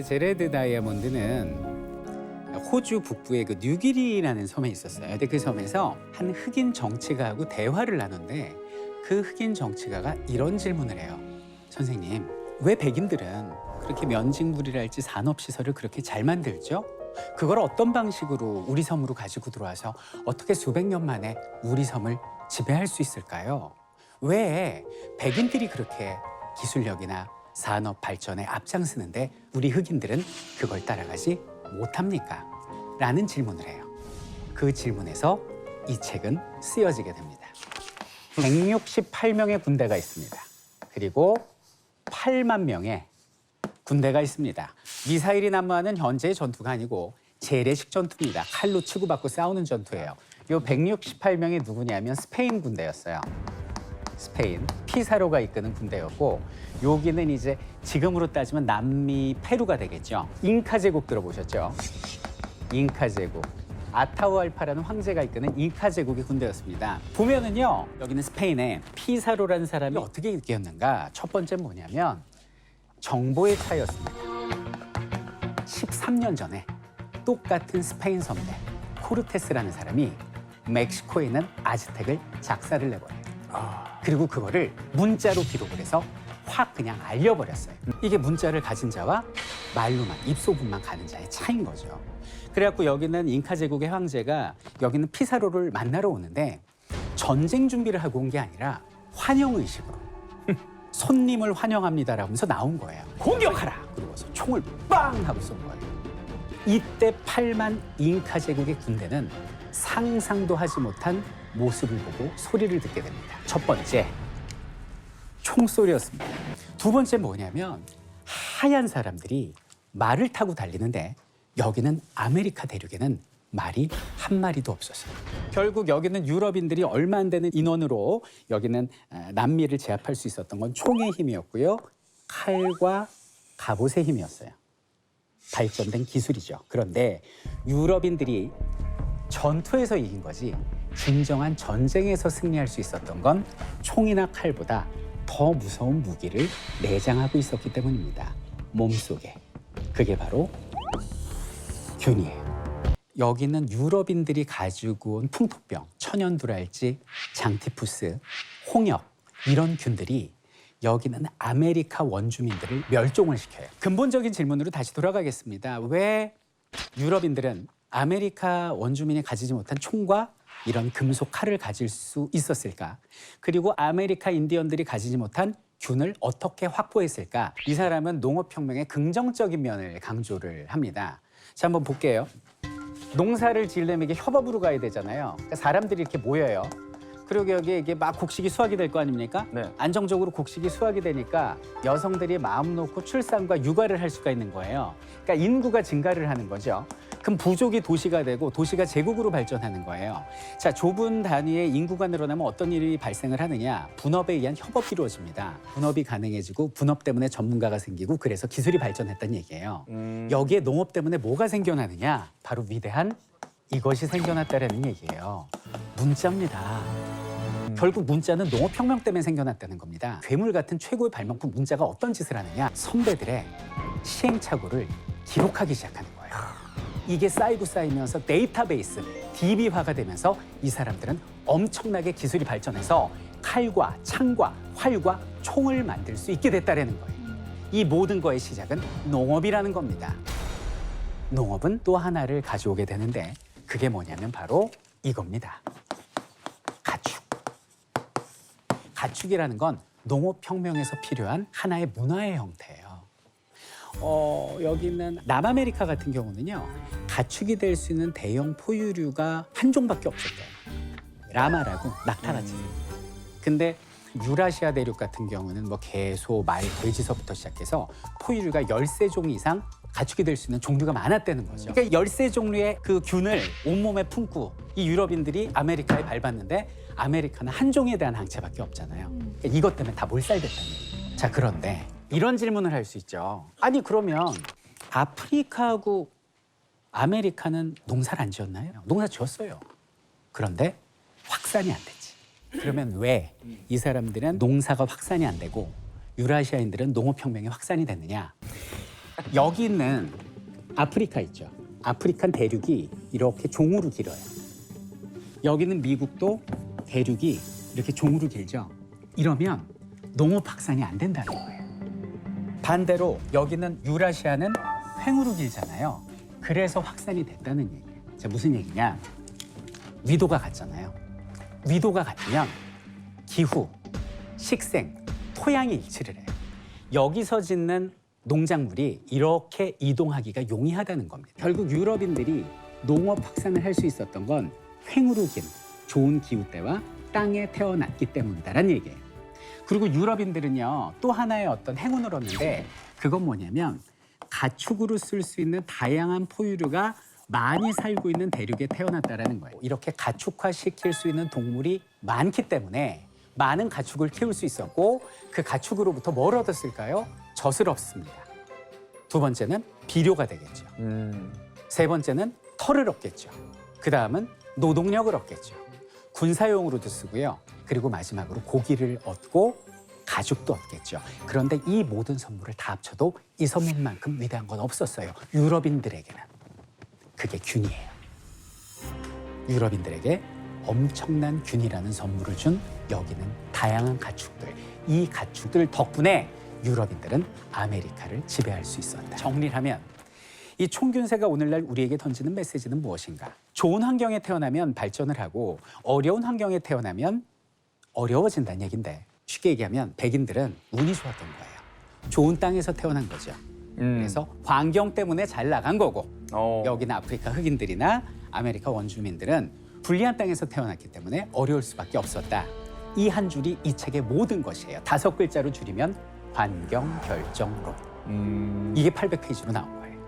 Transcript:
제레드 다이아몬드는 호주 북부의 그 뉴기리라는 섬에 있었어요. 근데 그 섬에서 한 흑인 정치가하고 대화를 나눴는데 그 흑인 정치가가 이런 질문을 해요. 선생님, 왜 백인들은 그렇게 면직물이랄지 산업시설을 그렇게 잘 만들죠? 그걸 어떤 방식으로 우리 섬으로 가지고 들어와서 어떻게 수백 년 만에 우리 섬을 지배할 수 있을까요? 왜 백인들이 그렇게 기술력이나 산업 발전에 앞장서는데 우리 흑인들은 그걸 따라가지 못합니까? 라는 질문을 해요. 그 질문에서 이 책은 쓰여지게 됩니다. 168명의 군대가 있습니다. 그리고 8만 명의 군대가 있습니다. 미사일이 난무하는 현재의 전투가 아니고 재래식 전투입니다. 칼로 치고받고 싸우는 전투예요. 이 168명이 누구냐면 스페인 군대였어요. 스페인, 피사로가 이끄는 군대였고 여기는 이제 지금으로 따지면 남미 페루가 되겠죠. 잉카 제국 들어보셨죠? 잉카 제국. 아타우알파라는 황제가 이끄는 잉카 제국의 군대였습니다. 보면은요, 여기는 스페인에 피사로라는 사람이 어떻게 이겼는가? 첫 번째 뭐냐면 정보의 차이였습니다. 13년 전에 똑같은 스페인 선배 코르테스라는 사람이 멕시코에 있는 아즈텍을 작사를 내버려요. 그리고 그거를 문자로 기록을 해서 확 그냥 알려버렸어요. 이게 문자를 가진 자와 말로만, 입소문만 가는 자의 차이인 거죠. 그래갖고 여기는 잉카 제국의 황제가 여기는 피사로를 만나러 오는데 전쟁 준비를 하고 온 게 아니라 환영의식으로 손님을 환영합니다라고 하면서 나온 거예요. 공격하라! 그러고서 총을 빵! 하고 쏜 거예요. 이때 8만 잉카 제국의 군대는 상상도 하지 못한 모습을 보고 소리를 듣게 됩니다. 첫 번째, 총소리였습니다. 두 번째 뭐냐면 하얀 사람들이 말을 타고 달리는데 여기는 아메리카 대륙에는 말이 한 마리도 없었어요. 결국 여기는 유럽인들이 얼마 안 되는 인원으로 여기는 남미를 제압할 수 있었던 건 총의 힘이었고요. 칼과 갑옷의 힘이었어요. 발전된 기술이죠. 그런데 유럽인들이 전투에서 이긴 거지 진정한 전쟁에서 승리할 수 있었던 건 총이나 칼보다 더 무서운 무기를 내장하고 있었기 때문입니다. 몸속에. 그게 바로 균이에요. 여기는 유럽인들이 가지고 온 풍토병, 천연두랄지, 장티푸스, 홍역 이런 균들이 여기는 아메리카 원주민들을 멸종을 시켜요. 근본적인 질문으로 다시 돌아가겠습니다. 왜 유럽인들은 아메리카 원주민이 가지지 못한 총과 이런 금속 칼을 가질 수 있었을까? 그리고 아메리카 인디언들이 가지지 못한 균을 어떻게 확보했을까? 이 사람은 농업혁명의 긍정적인 면을 강조를 합니다. 자, 한번 볼게요. 농사를 지으려면 이게 협업으로 가야 되잖아요. 그러니까 사람들이 이렇게 모여요. 그리고 여기에 이게 막 곡식이 수확이 될 거 아닙니까? 네. 안정적으로 곡식이 수확이 되니까 여성들이 마음 놓고 출산과 육아를 할 수가 있는 거예요. 그러니까 인구가 증가를 하는 거죠. 그럼 부족이 도시가 되고 도시가 제국으로 발전하는 거예요. 자, 좁은 단위의 인구가 늘어나면 어떤 일이 발생을 하느냐? 분업에 의한 협업이 이루어집니다. 분업이 가능해지고 분업 때문에 전문가가 생기고 그래서 기술이 발전했다는 얘기예요. 여기에 농업 때문에 뭐가 생겨나느냐? 바로 위대한 이것이 생겨났다라는 얘기예요. 문자입니다. 결국 문자는 농업혁명 때문에 생겨났다는 겁니다. 괴물 같은 최고의 발명품 문자가 어떤 짓을 하느냐? 선배들의 시행착오를 기록하기 시작하는 거예요. 이게 쌓이고 쌓이면서 데이터베이스, DB화가 되면서 이 사람들은 엄청나게 기술이 발전해서 칼과 창과 활과 총을 만들 수 있게 됐다는 거예요. 이 모든 거의 시작은 농업이라는 겁니다. 농업은 또 하나를 가져오게 되는데 그게 뭐냐면 바로 이겁니다. 가축. 가축이라는 건 농업혁명에서 필요한 하나의 문화의 형태예요. 여기는 남아메리카 같은 경우는요. 가축이 될 수 있는 대형 포유류가 한 종밖에 없었대요. 라마라고 낙타같이. 근데 유라시아 대륙 같은 경우는 뭐 개, 소, 말, 돼지서부터 시작해서 포유류가 13종 이상 가축이 될 수 있는 종류가 많았다는 거죠. 그러니까 13종류의 그 균을 온몸에 품고 이 유럽인들이 아메리카에 밟았는데 아메리카는 한 종에 대한 항체밖에 없잖아요. 그러니까 이것 때문에 다 몰살됐다는 얘기예요. 자, 그런데 이런 질문을 할 수 있죠. 아니, 그러면 아프리카하고 아메리카는 농사를 안 지었나요? 농사 지었어요. 그런데 확산이 안 됐지. 그러면 왜 이 사람들은 농사가 확산이 안 되고 유라시아인들은 농업혁명이 확산이 됐느냐? 여기 있는 아프리카 있죠. 아프리칸 대륙이 이렇게 종으로 길어요. 여기는 미국도 대륙이 이렇게 종으로 길죠. 이러면 농업 확산이 안 된다는 거예요. 반대로 여기는 유라시아는 횡으로 길잖아요. 그래서 확산이 됐다는 얘기예요. 자, 무슨 얘기냐? 위도가 같잖아요. 위도가 같으면 기후, 식생, 토양이 일치를 해요. 여기서 짓는 농작물이 이렇게 이동하기가 용이하다는 겁니다. 결국 유럽인들이 농업 확산을 할 수 있었던 건 횡으로 긴 좋은 기후대와 땅에 태어났기 때문이다라는 얘기예요. 그리고 유럽인들은요, 또 하나의 어떤 행운을 얻는데 그건 뭐냐면 가축으로 쓸 수 있는 다양한 포유류가 많이 살고 있는 대륙에 태어났다라는 거예요. 이렇게 가축화시킬 수 있는 동물이 많기 때문에 많은 가축을 키울 수 있었고 그 가축으로부터 뭘 얻었을까요? 젖을 얻습니다. 두 번째는 비료가 되겠죠. 세 번째는 털을 얻겠죠. 그 다음은 노동력을 얻겠죠. 군사용으로도 쓰고요. 그리고 마지막으로 고기를 얻고 가죽도 얻겠죠. 그런데 이 모든 선물을 다 합쳐도 이 선물만큼 위대한 건 없었어요. 유럽인들에게는. 그게 균이에요. 유럽인들에게 엄청난 균이라는 선물을 준 여기는 다양한 가축들. 이 가축들 덕분에 유럽인들은 아메리카를 지배할 수 있었다. 정리를 하면 이 총균세가 오늘날 우리에게 던지는 메시지는 무엇인가? 좋은 환경에 태어나면 발전을 하고 어려운 환경에 태어나면 어려워진다는 얘기인데 쉽게 얘기하면 백인들은 운이 좋았던 거예요. 좋은 땅에서 태어난 거죠. 그래서 환경 때문에 잘 나간 거고 여기는 아프리카 흑인들이나 아메리카 원주민들은 불리한 땅에서 태어났기 때문에 어려울 수밖에 없었다. 이 한 줄이 이 책의 모든 것이에요. 5글자로 줄이면 환경 결정론. 이게 800페이지로 나옵니다.